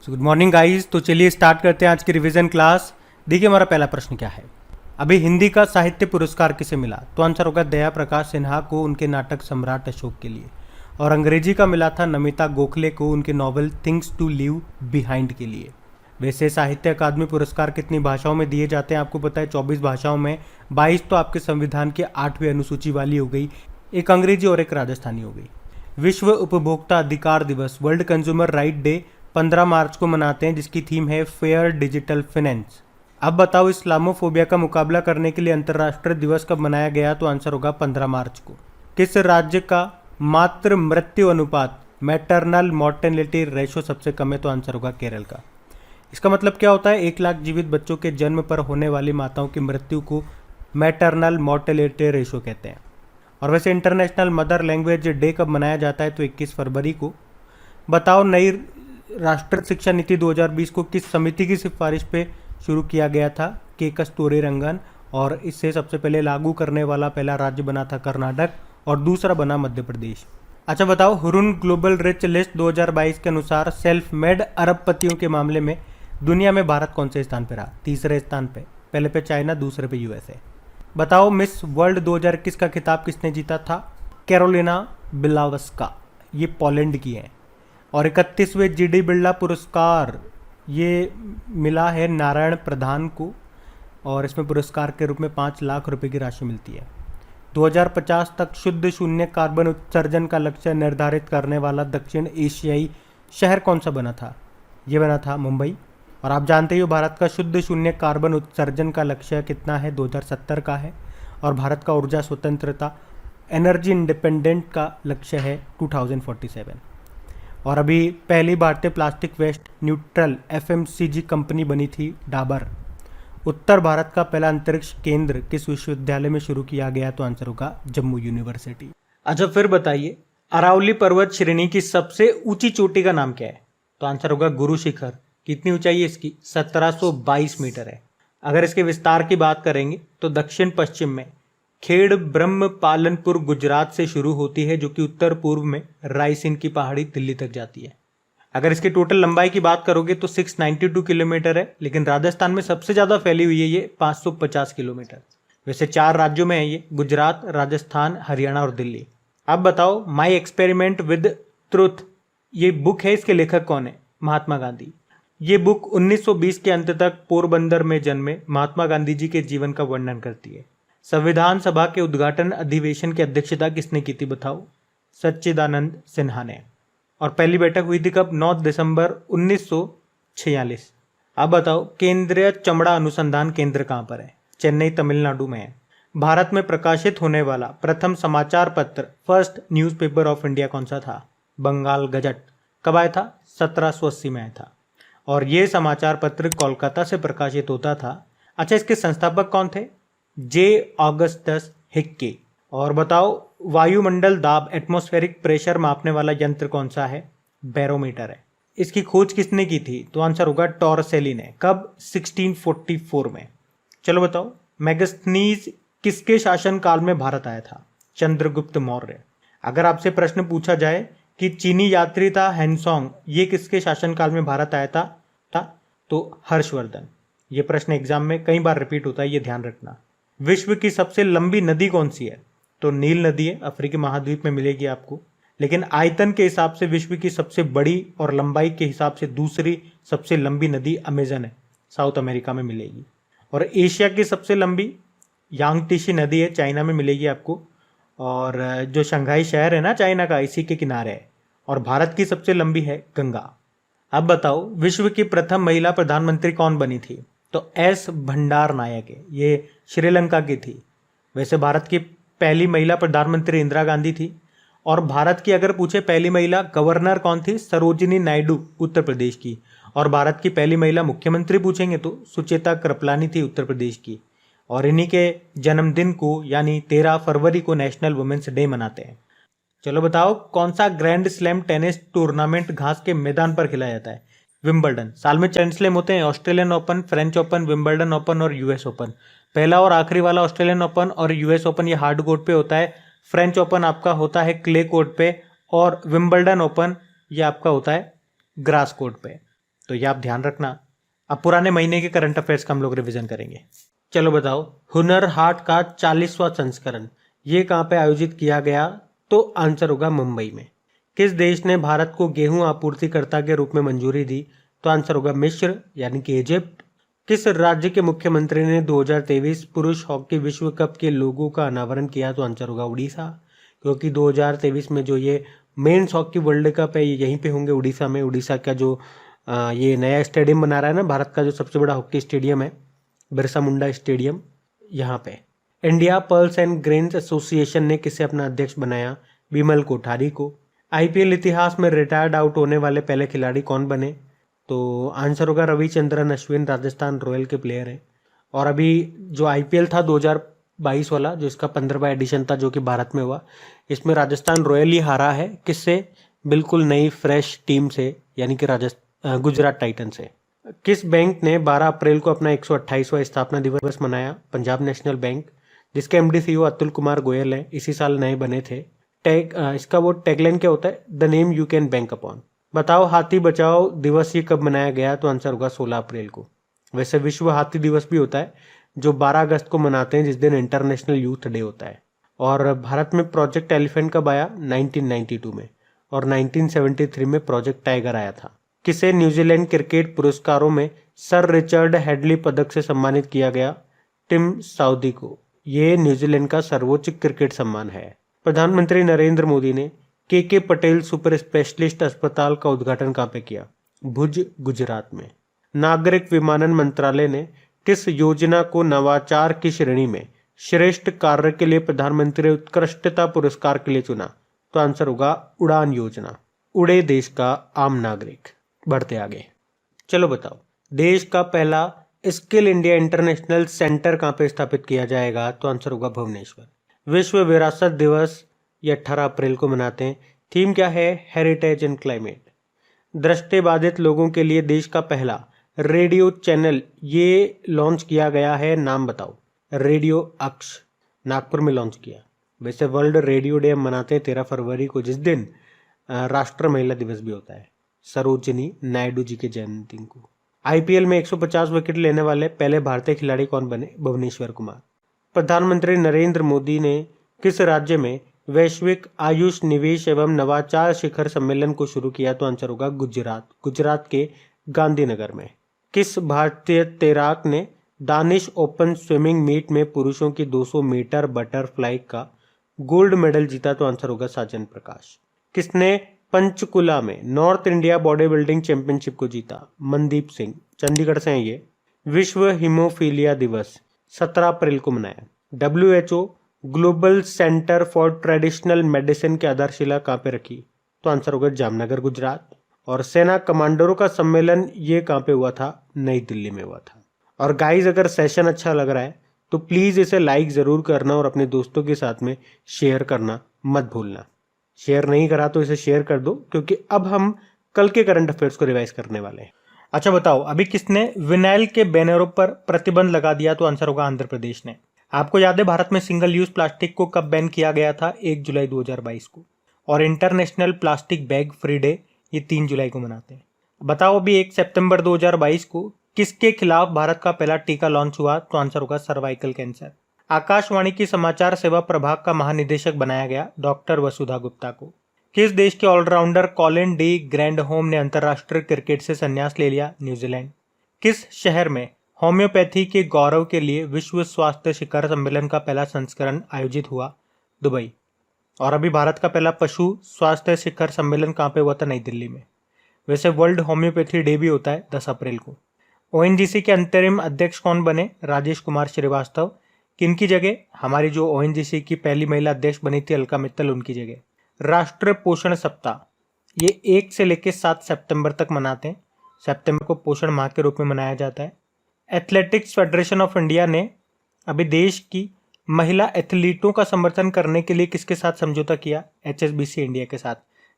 Good morning guys. तो चलिए start करते हैं आज की रिवीजन क्लास। देखिए हमारा पहला प्रश्न क्या है। अभी हिंदी का साहित्य पुरस्कार किसे मिला? तो आंसर होगा दया प्रकाश सिन्हा को उनके नाटक सम्राट अशोक के लिए। और अंग्रेजी का मिला था नमिता गोखले को उनके novel things to leave behind के लिए। वैसे साहित्य अकादमी पुरस्कार कितनी भाषाओं में दिए जाते हैं आपको पता है? 24 भाषाओं में। 22 तो आपके संविधान के 8वीं अनुसूची वाली हो गई, एक अंग्रेजी और एक राजस्थानी हो गई। विश्व उपभोक्ता अधिकार दिवस वर्ल्ड कंज्यूमर राइट डे 15 मार्च को मनाते हैं, जिसकी थीम है फेयर डिजिटल फाइनेंस। अब बताओ इस्लामोफोबिया का मुकाबला करने के लिए अंतर्राष्ट्रीय दिवस कब मनाया गया? तो आंसर होगा 15 मार्च को। किस राज्य का मातृ मृत्यु अनुपात मैटरनल मॉर्टेलिटी रेशो सबसे कम है? तो आंसर होगा केरल का। इसका मतलब क्या होता है? 1 लाख जीवित बच्चों के जन्म पर होने वाली माताओं की मृत्यु को मैटरनल मॉर्टेलिटी रेशो कहते हैं। और वैसे इंटरनेशनल मदर लैंग्वेज डे कब मनाया जाता है? तो 21 फरवरी को। बताओ नई राष्ट्रीय शिक्षा नीति 2020 को किस समिति की सिफारिश पे शुरू किया गया था? के कस्तूरीरंगन। और इससे सबसे पहले लागू करने वाला पहला राज्य बना था कर्नाटक और दूसरा बना मध्य प्रदेश। अच्छा बताओ हुरुन ग्लोबल रिच लिस्ट 2022 के अनुसार सेल्फ मेड अरबपतियों के मामले में दुनिया में भारत कौन से स्थान पर रहा? तीसरे स्थान पे। पहले पे चाइना, दूसरे पे यूएसए। बताओ मिस वर्ल्ड 2021 का खिताब किसने जीता था? कैरोलिना बिलावस्का, ये पोलैंड की है। और 31वें जीडी बिरला पुरस्कार ये मिला है नारायण प्रधान को, और इसमें पुरस्कार के रूप में 5 लाख रुपए की राशि मिलती है। 2050 तक शुद्ध शून्य कार्बन उत्सर्जन का लक्ष्य निर्धारित करने वाला दक्षिण एशियाई शहर कौन सा बना था? ये बना था मुंबई। और आप जानते ही हो भारत का शुद्ध शून्य कार्बन उत्सर्जन का लक्ष्य कितना है? 2070 का है। और भारत का ऊर्जा स्वतंत्रता एनर्जी इंडिपेंडेंट का लक्ष्य है 2047। और अभी पहली भारतीय plastic waste neutral FMCG company बनी थी डाबर। उत्तर भारत का पहला अंतरिक्ष केंद्र किस विश्वविद्यालय में शुरू किया गया? तो आंसर होगा जम्मू यूनिवर्सिटी। अच्छा फिर बताइए अरावली पर्वत श्रेणी की सबसे ऊंची चोटी का नाम क्या है? तो आंसर होगा गुरु शिखर। कितनी ऊंचाई है इसकी? 1722 मीटर है। अगर इसके विस्तार की बात करेंगे तो दक्षिण पश्चिम में खेड़ ब्रह्म पालनपुर गुजरात से शुरू होती है, जो कि उत्तर पूर्व में रायसीन की पहाड़ी दिल्ली तक जाती है। अगर इसकी टोटल लंबाई की बात करोगे तो 692 किलोमीटर है, लेकिन राजस्थान में सबसे ज़्यादा फैली हुई है ये 550 किलोमीटर। वैसे 4 राज्यों में है ये, गुजरात, राजस्थान, हरियाणा और दिल्ली। अब बताओ माई एक्सपेरिमेंट विद ट्रुथ ये बुक है, इसके लेखक कौन है? महात्मा गांधी। ये बुक 1920 के अंत तक पोरबंदर में जन्मे महात्मा गांधी जी के जीवन का वर्णन करती है। संविधान सभा के उद्घाटन अधिवेशन की अध्यक्षता किसने की थी बताओ? सच्चिदानंद सिन्हा ने। और पहली बैठक हुई थी कब? 9 दिसंबर 1946। अब बताओ केंद्रीय चमड़ा अनुसंधान केंद्र कहाँ पर है? चेन्नई तमिलनाडु में है। भारत में प्रकाशित होने वाला प्रथम समाचार पत्र फर्स्ट न्यूज़पेपर ऑफ इंडिया कौन सा था? बंगाल गजट। कब आया था? 1780 में आया था। और ये समाचार पत्र कोलकाता से प्रकाशित होता था। अच्छा इसके संस्थापक कौन थे? जे ऑगस्टस हिक्के। और बताओ वायुमंडल दाब एटमॉस्फेरिक प्रेशर मापने वाला यंत्र कौन सा है? बैरोमीटर है। इसकी खोज किसने की थी? तो आंसर होगा टॉरसेली ने। कब? 1644 में। चलो बताओ मैगस्थनीज किसके शासन काल में भारत आया था? चंद्रगुप्त मौर्य। अगर आपसे प्रश्न पूछा जाए कि चीनी यात्री था हैंसोंग, ये किसके शासनकाल में भारत आया था? तो हर्षवर्धन। ये प्रश्न एग्जाम में कई बार रिपीट होता है, ये ध्यान रखना। विश्व की सबसे लंबी नदी कौन सी है? तो नील नदी है, अफ्रीकी महाद्वीप में मिलेगी आपको। लेकिन आयतन के हिसाब से विश्व की सबसे बड़ी और लंबाई के हिसाब से दूसरी सबसे लंबी नदी अमेजन है, साउथ अमेरिका में मिलेगी। और एशिया की सबसे लंबी यांगटीसी नदी है, चाइना में मिलेगी आपको। और जो शंघाई शहर है ना चाइना का, इसी के किनारे है। और भारत की सबसे लंबी है गंगा। अब बताओ विश्व की प्रथम महिला प्रधानमंत्री कौन बनी थी? तो एस भंडार नायक है, ये श्रीलंका की थी। वैसे भारत की पहली महिला प्रधानमंत्री इंदिरा गांधी थी। और भारत की अगर पूछे पहली महिला गवर्नर कौन थी? सरोजिनी नायडू, उत्तर प्रदेश की। और भारत की पहली महिला मुख्यमंत्री पूछेंगे तो सुचेता कृपलानी थी, उत्तर प्रदेश की। और इन्हीं के जन्मदिन को यानी 13 फरवरी को नेशनल वुमेन्स डे मनाते हैं। चलो बताओ कौन सा ग्रैंड स्लैम टेनिस टूर्नामेंट घास के मैदान पर खेला जाता है? विंबलडन। साल में 4 स्लैम होते हैं, Australian open, French open, Wimbledon open और यूएस ओपन। पहला और आखिरी वाला ऑस्ट्रेलियन ओपन और यूएस ओपन ये हार्ड कोर्ट पे होता है। फ्रेंच ओपन आपका होता है क्ले कोर्ट पे। और विंबलडन ओपन ये आपका होता है ग्रास कोर्ट पे। तो ये आप ध्यान रखना। अब पुराने महीने के करंट अफेयर्स का हम लोग रिवीजन करेंगे। चलो बताओ, हुनर हाट का 40वां संस्करण ये कहाँ पे आयोजित किया गया? तो आंसर होगा मुंबई में। किस देश ने भारत को गेहूं आपूर्तिकर्ता के रूप में मंजूरी दी? तो आंसर होगा मिस्र यानी कि इजिप्ट। किस राज्य के मुख्यमंत्री ने 2023 पुरुष हॉकी विश्व कप के लोगो का अनावरण किया? तो आंसर होगा उड़ीसा, क्योंकि 2023 में जो ये मेंस हॉकी वर्ल्ड कप है ये यहीं पे होंगे उड़ीसा में। उड़ीसा का जो ये नया स्टेडियम बना रहा है ना, भारत का जो सबसे बड़ा हॉकी स्टेडियम है, बिरसा मुंडा स्टेडियम, यहाँ पे। India pearls and grains association ने किसे अपना अध्यक्ष बनाया? बिमल कोठारी को। आईपीएल इतिहास में रिटायर्ड आउट होने वाले पहले खिलाड़ी कौन बने? तो आंसर होगा रविचंद्रन अश्विन, राजस्थान रॉयल के प्लेयर हैं। और अभी जो आईपीएल था 2022 वाला, जो इसका 15वां एडिशन था जो कि भारत में हुआ, इसमें राजस्थान रॉयल ही हारा है। किससे? बिल्कुल नई फ्रेश टीम से, यानी कि गुजरात टाइटन से। किस बैंक ने 12 अप्रैल को अपना 128वां स्थापना दिवस मनाया? पंजाब नेशनल बैंक, जिसके एमडी सीईओ अतुल कुमार गोयल हैं, इसी साल नए बने थे। इसका वो टैगलाइन क्या होता है? The name you can bank upon. बताओ, हाथी बचाओ दिवस ये कब मनाया गया? तो आंसर होगा 16 अप्रैल को। वैसे विश्व हाथी दिवस भी होता है जो 12 अगस्त को मनाते हैं, जिस दिन इंटरनेशनल यूथ डे होता है। और भारत में प्रोजेक्ट एलिफेंट कब आया? 1992 में। और 1973 में प्रोजेक्ट टाइगर आया था। किसे न्यूजीलैंड क्रिकेट पुरस्कारों में सर रिचर्ड हेडली पदक से सम्मानित किया गया? टिम साउदी को। ये न्यूजीलैंड का सर्वोच्च क्रिकेट सम्मान है। प्रधानमंत्री नरेंद्र मोदी ने के पटेल सुपर स्पेशलिस्ट अस्पताल का उद्घाटन कहाँ पे किया? भुज, गुजरात में। नागरिक विमानन मंत्रालय ने किस योजना को नवाचार की श्रेणी में श्रेष्ठ कार्य के लिए प्रधानमंत्री उत्कृष्टता पुरस्कार के लिए चुना? तो आंसर होगा उड़ान योजना। उड़े देश का आम नागरिक। बढ़ते आगे। चलो बताओ, देश का पहला स्किल इंडिया इंटरनेशनल सेंटर कहाँ पे स्थापित किया जाएगा? तो आंसर होगा भुवनेश्वर। विश्व विरासत दिवस ये 18 अप्रैल को मनाते हैं। थीम क्या है? Heritage and climate. दृष्टिबाधित लोगों के लिए देश का पहला रेडियो चैनल ये लॉन्च किया गया है, नाम बताओ। रेडियो अक्ष, नागपुर में लॉन्च किया। वैसे वर्ल्ड रेडियो डे हम मनाते हैं 13 फरवरी को, जिस दिन राष्ट्र महिला दिवस भी होता है, सरोजिनी नायडू जी के जयंती को। आईपीएल में 150 विकेट लेने वाले पहले भारतीय खिलाड़ी कौन बने? भुवनेश्वर कुमार। प्रधानमंत्री नरेंद्र मोदी ने किस राज्य में वैश्विक आयुष निवेश एवं नवाचार शिखर सम्मेलन को शुरू किया? तो आंसर होगा गुजरात, गुजरात के गांधीनगर में। किस भारतीय तैराक ने दानिश ओपन स्विमिंग मीट में पुरुषों की 200 मीटर बटरफ्लाई का गोल्ड मेडल जीता? तो आंसर होगा साजन प्रकाश। किसने पंचकुला में north India body building championship को जीता? मनदीप सिंह, चंडीगढ़ से हैं ये। विश्व हीमोफीलिया दिवस 17 अप्रैल को मनाया। WHO global centre for traditional medicine की आधारशिला कहाँ पे रखी? तो आंसर होगा जामनगर, गुजरात। और सेना कमांडरों का सम्मेलन ये कहाँ पे हुआ था? नई दिल्ली में हुआ था। और गाइज, अगर सेशन अच्छा लग रहा है तो प्लीज इसे लाइक जरूर करना और अपने दोस्तों के साथ में शेयर करना मत भूलना। शेयर नहीं करा तो इसे शेयर कर दो, क्योंकि अब हम कल के करंट अफेयर्स को रिवाइज करने वाले हैं। अच्छा बताओ, अभी किसने विनाइल के बैनरों पर प्रतिबंध लगा दिया? तो आंसर होगा आंध्र प्रदेश ने। आपको याद है भारत में सिंगल यूज प्लास्टिक को कब बैन किया गया था? 1 जुलाई 2022 को। और international plastic bag free day ये 3 जुलाई को मनाते हैं। बताओ, अभी 1 सितंबर 2022 को किसके खिलाफ भारत का पहला टीका लॉन्च हुआ? तो आंसर होगा सर्वाइकल कैंसर। आकाशवाणी की समाचार सेवा प्रभाग का महानिदेशक बनाया गया डॉक्टर वसुधा गुप्ता को। किस देश के ऑलराउंडर कॉलिन डी ग्रैंडहोम ने अंतर्राष्ट्रीय क्रिकेट से संन्यास ले लिया? न्यूजीलैंड। किस शहर में होम्योपैथी के गौरव के लिए विश्व स्वास्थ्य शिखर सम्मेलन का पहला संस्करण आयोजित हुआ? दुबई। और अभी भारत का पहला पशु स्वास्थ्य शिखर सम्मेलन कहाँ पे हुआ था? नई दिल्ली में। वैसे वर्ल्ड होम्योपैथी डे भी होता है 10 अप्रैल को। ओएनजीसी के अंतरिम अध्यक्ष कौन बने? राजेश कुमार श्रीवास्तव। किनकी जगह? हमारी जो ओएनजीसी की पहली महिला अध्यक्ष बनी थी अलका मित्तल, उनकी जगह। राष्ट्रीय पोषण सप्ताह ये 1 से लेकर 7 सितंबर तक मनाते हैं। सितंबर को पोषण माह के रूप में मनाया जाता है। एथलेटिक्स फेडरेशन ऑफ इंडिया ने अभी देश की महिला एथलीटों का समर्थन करने के लिए किसके साथ समझौता किया? HSBC इंडिया के साथ,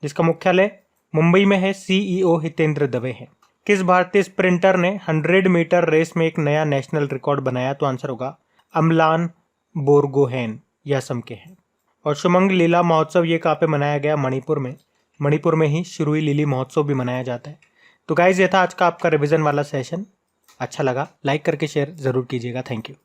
जिसका मुख्यालय मुंबई में है। CEO हितेंद्र दवे हैं। किस भारतीय स्प्रिंटर ने 100 मीटर रेस में एक नया नेशनल रिकॉर्ड बनाया? तो आंसर होगा अमलान बोरगोहेन, यह असम के हैं। और शुमंग लीला महोत्सव ये कहाँ पे मनाया गया? मणिपुर में। मणिपुर में ही शिरुई लीली महोत्सव भी मनाया जाता है। तो गाइज ये था आज का आपका रिवीजन वाला सेशन। अच्छा लगा लाइक करके शेयर ज़रूर कीजिएगा। Thank you.